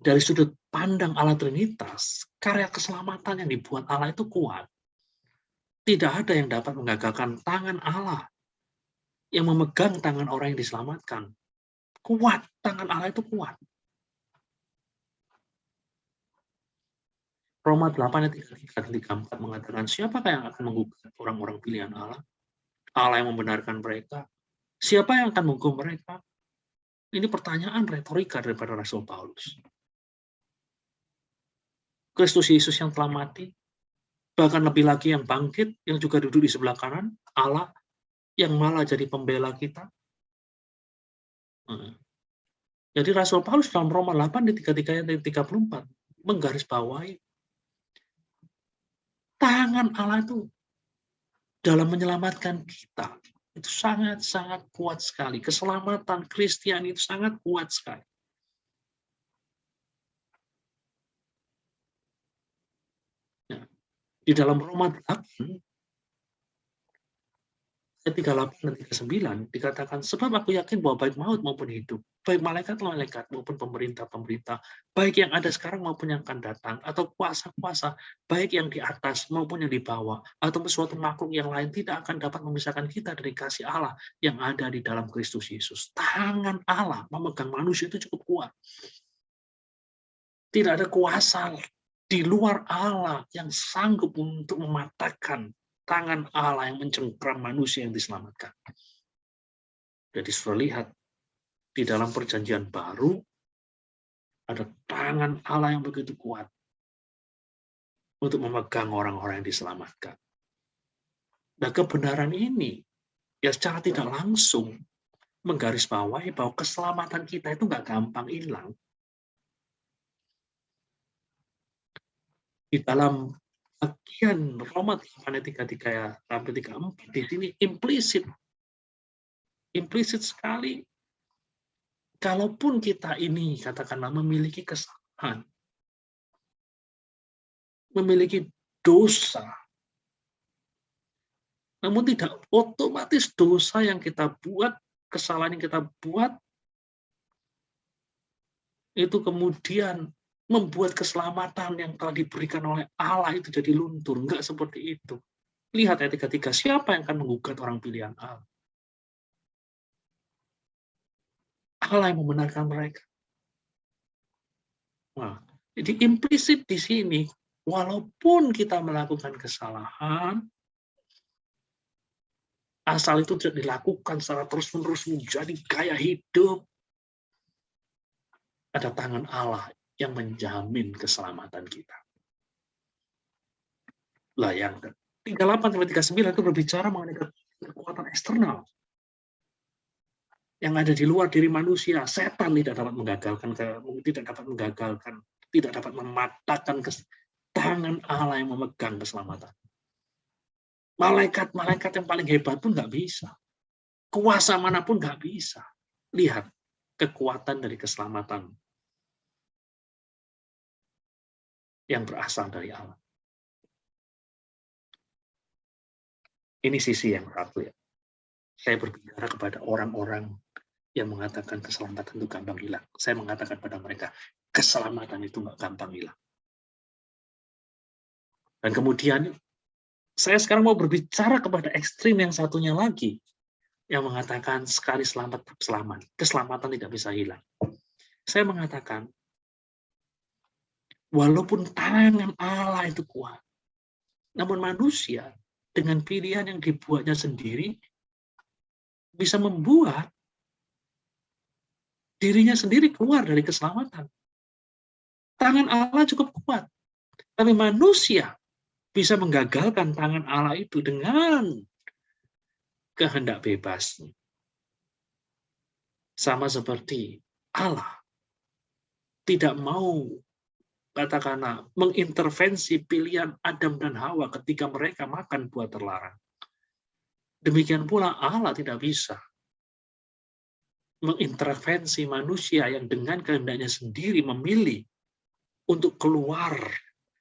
Dari sudut pandang Allah Trinitas, karya keselamatan yang dibuat Allah itu kuat. Tidak ada yang dapat menggagalkan tangan Allah yang memegang tangan orang yang diselamatkan. Kuat, tangan Allah itu kuat. Roma 8 ayat 33-34 mengatakan, siapakah yang akan menggugat orang-orang pilihan Allah? Allah yang membenarkan mereka. Siapa yang akan menghukum mereka? Ini pertanyaan retorika daripada Rasul Paulus. Kristus Yesus yang telah mati, bahkan lebih lagi yang bangkit, yang juga duduk di sebelah kanan, Allah yang malah jadi pembela kita. Jadi Rasul Paulus dalam Roma 8 di 33-34 menggarisbawahi tangan Allah itu dalam menyelamatkan kita itu sangat-sangat kuat sekali. Keselamatan Kristiani itu sangat kuat sekali. Nah, di dalam Roma 8 ayat 38 dan 39 dikatakan, sebab aku yakin bahwa baik maut maupun hidup, baik malaikat-malaikat maupun pemerintah-pemerintah, baik yang ada sekarang maupun yang akan datang, atau kuasa-kuasa, baik yang di atas maupun yang di bawah, atau suatu makhluk yang lain tidak akan dapat memisahkan kita dari kasih Allah yang ada di dalam Kristus Yesus. Tangan Allah memegang manusia itu cukup kuat. Tidak ada kuasa di luar Allah yang sanggup untuk mematahkan tangan Allah yang mencengkram manusia yang diselamatkan. Jadi sudah lihat, di dalam perjanjian baru, Ada tangan Allah yang begitu kuat untuk memegang orang-orang yang diselamatkan. Nah, kebenaran ini ya secara tidak langsung menggarisbawahi bahwa keselamatan kita itu nggak gampang hilang. Di dalam bagian Roma 8 ayat 33 sampai 34 di sini implisit sekali, kalaupun kita ini katakanlah memiliki kesalahan, memiliki dosa, namun tidak otomatis dosa yang kita buat, kesalahan yang kita buat, itu kemudian membuat keselamatan yang telah diberikan oleh Allah itu jadi luntur. Enggak seperti itu. Lihat ayat 33, siapa yang akan menggugat orang pilihan Allah? Allah yang membenarkan mereka. Nah, jadi implisit di sini, walaupun kita melakukan kesalahan, asal itu tidak dilakukan secara terus-menerus menjadi gaya hidup, ada tangan Allah yang menjamin keselamatan kita. Lah yang 38 sampai 39 itu berbicara mengenai kekuatan eksternal yang ada di luar diri manusia. Setan tidak dapat menggagalkan, tidak dapat mematahkan tangan Allah yang memegang keselamatan. Malaikat-malaikat yang paling hebat pun nggak bisa. Kuasa manapun nggak bisa. Lihat kekuatan dari keselamatan yang berasal dari Allah. Ini sisi yang satu ya. Saya berbicara kepada orang-orang yang mengatakan keselamatan itu gampang hilang. Saya mengatakan pada mereka, keselamatan itu nggak gampang hilang. Dan kemudian, saya sekarang mau berbicara kepada ekstrim yang satunya lagi, yang mengatakan sekali selamat, selamat. Keselamatan tidak bisa hilang. Saya mengatakan, walaupun tangan Allah itu kuat, namun manusia dengan pilihan yang dibuatnya sendiri bisa membuat dirinya sendiri keluar dari keselamatan. Tangan Allah cukup kuat, tapi manusia bisa menggagalkan tangan Allah itu dengan kehendak bebasnya. Sama seperti Allah tidak mau katakanlah mengintervensi pilihan Adam dan Hawa ketika mereka makan buah terlarang. Demikian pula Allah tidak bisa mengintervensi manusia yang dengan kehendaknya sendiri memilih untuk keluar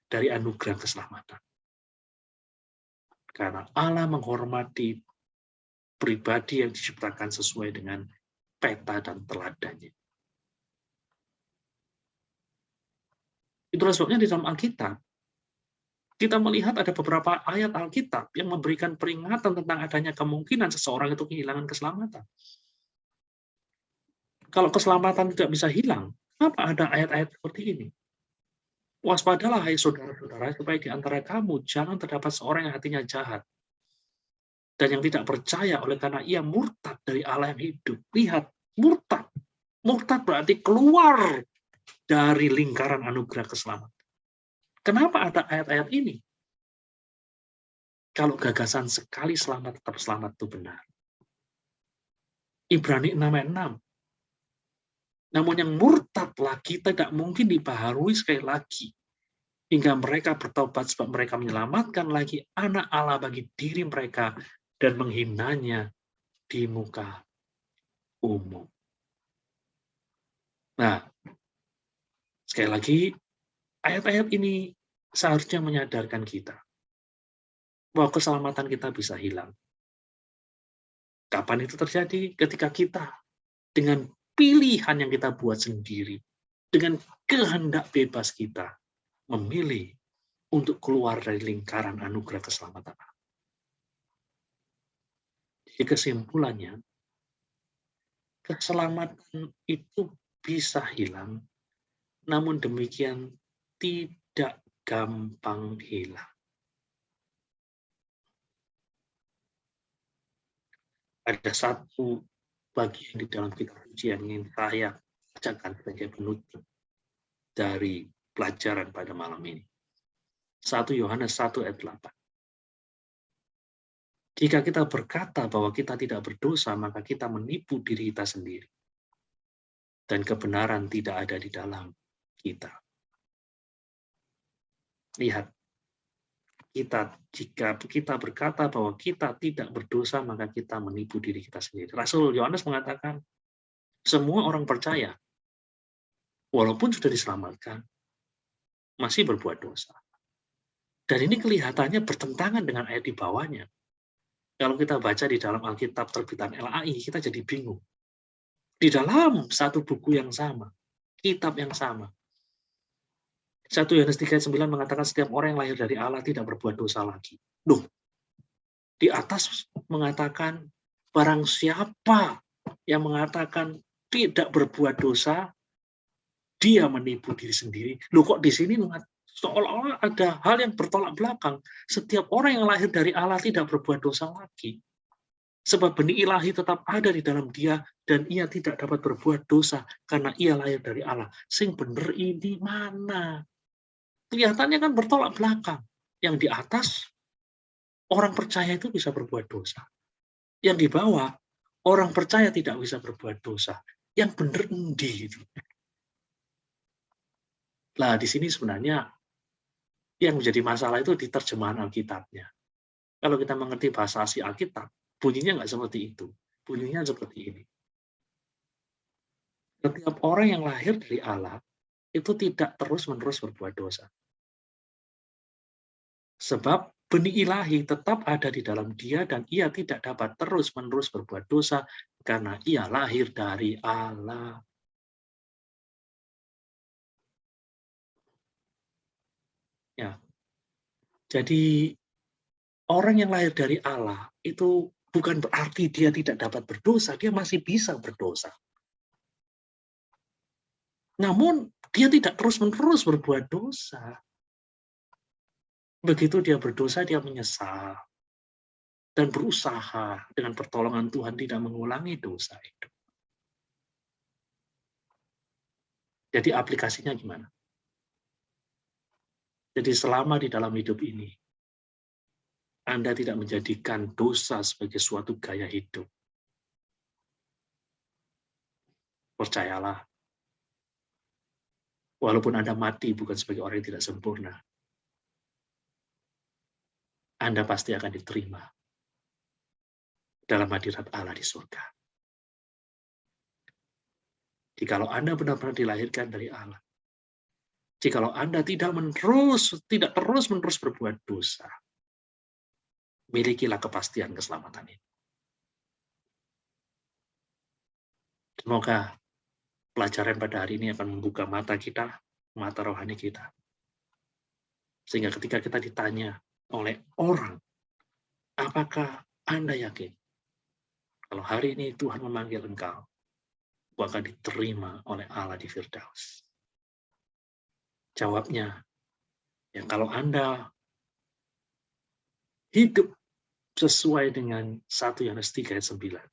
dari anugerah keselamatan. Karena Allah menghormati pribadi yang diciptakan sesuai dengan peta dan teladannya. Itulah sebabnya di dalam Alkitab, kita melihat ada beberapa ayat Alkitab yang memberikan peringatan tentang adanya kemungkinan seseorang itu kehilangan keselamatan. Kalau keselamatan tidak bisa hilang, apa ada ayat-ayat seperti ini? Waspadalah, hai saudara-saudara, supaya di antara kamu jangan terdapat seorang yang hatinya jahat dan yang tidak percaya oleh karena ia murtad dari Allah yang hidup. Lihat, murtad. Murtad berarti keluar dari lingkaran anugerah keselamatan. Kenapa ada ayat-ayat ini? Kalau gagasan sekali selamat tetap selamat itu benar. Ibrani 6 ayat 6. Namun yang murtad lagi tidak mungkin dibaharui sekali lagi hingga mereka bertobat, sebab mereka menyelamatkan lagi anak Allah bagi diri mereka dan menghinanya di muka umum. Nah, sekali lagi, ayat-ayat ini seharusnya menyadarkan kita bahwa keselamatan kita bisa hilang. Kapan itu terjadi? Ketika kita dengan pilihan yang kita buat sendiri, dengan kehendak bebas kita, memilih untuk keluar dari lingkaran anugerah keselamatan. Jadi kesimpulannya, keselamatan itu bisa hilang, namun demikian tidak gampang hilang. Ada satu bagian di dalam kitab suci yang ingin saya bacakan sebagai penutup. dari pelajaran pada malam ini. 1 Yohanes 1 ayat 8. Jika kita berkata bahwa kita tidak berdosa, maka kita menipu diri kita sendiri. Dan kebenaran tidak ada di dalam kita. Lihat, jika kita berkata bahwa kita tidak berdosa, maka kita menipu diri kita sendiri. Rasul Yohanes mengatakan, semua orang percaya, walaupun sudah diselamatkan, masih berbuat dosa. Dan ini kelihatannya bertentangan dengan ayat di bawahnya. Kalau kita baca di dalam Alkitab terbitan LAI, kita jadi bingung. Di dalam satu buku yang sama, kitab yang sama. 1 Yohanes 3:9 mengatakan setiap orang yang lahir dari Allah tidak berbuat dosa lagi. Duh, di atas mengatakan barang siapa yang mengatakan tidak berbuat dosa, dia menipu diri sendiri. Loh, kok di sini seolah-olah ada hal yang bertolak belakang. Setiap orang yang lahir dari Allah tidak berbuat dosa lagi. Sebab benih ilahi tetap ada di dalam dia, dan ia tidak dapat berbuat dosa karena ia lahir dari Allah. Sing bener ini mana? Kelihatannya kan bertolak belakang. Yang di atas, orang percaya itu bisa berbuat dosa. Yang di bawah, orang percaya tidak bisa berbuat dosa. Yang bener endi itu. Nah, di sini sebenarnya yang menjadi masalah itu di terjemahan Alkitabnya. Kalau kita mengerti bahasa asli Alkitab, bunyinya nggak seperti itu. Bunyinya seperti ini. Setiap orang yang lahir dari Allah, itu tidak terus-menerus berbuat dosa. Sebab benih ilahi tetap ada di dalam dia dan ia tidak dapat terus-menerus berbuat dosa karena ia lahir dari Allah. Ya. Jadi orang yang lahir dari Allah itu bukan berarti dia tidak dapat berdosa, dia masih bisa berdosa. Namun dia tidak terus-menerus berbuat dosa. Begitu dia berdosa, dia menyesal dan berusaha dengan pertolongan Tuhan tidak mengulangi dosa itu. Jadi aplikasinya gimana? Jadi selama di dalam hidup ini, Anda tidak menjadikan dosa sebagai suatu gaya hidup. Percayalah, walaupun Anda mati bukan sebagai orang yang tidak sempurna, Anda pasti akan diterima dalam hadirat Allah di surga. Jikalau Anda benar-benar dilahirkan dari Allah, jikalau Anda tidak terus-menerus berbuat dosa, milikilah kepastian keselamatan ini. Semoga pelajaran pada hari ini akan membuka mata kita, mata rohani kita. Sehingga ketika kita ditanya oleh orang, apakah Anda yakin kalau hari ini Tuhan memanggil engkau, engkau akan diterima oleh Allah di Firdaus? Jawabnya, ya kalau Anda hidup sesuai dengan 1 Yohanes 3 ayat 9,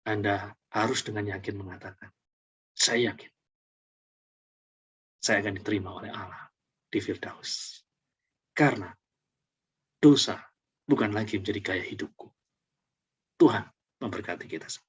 Anda harus dengan yakin mengatakan, saya yakin saya akan diterima oleh Allah di Firdaus. Karena dosa bukan lagi menjadi gaya hidupku. Tuhan memberkati kita semua.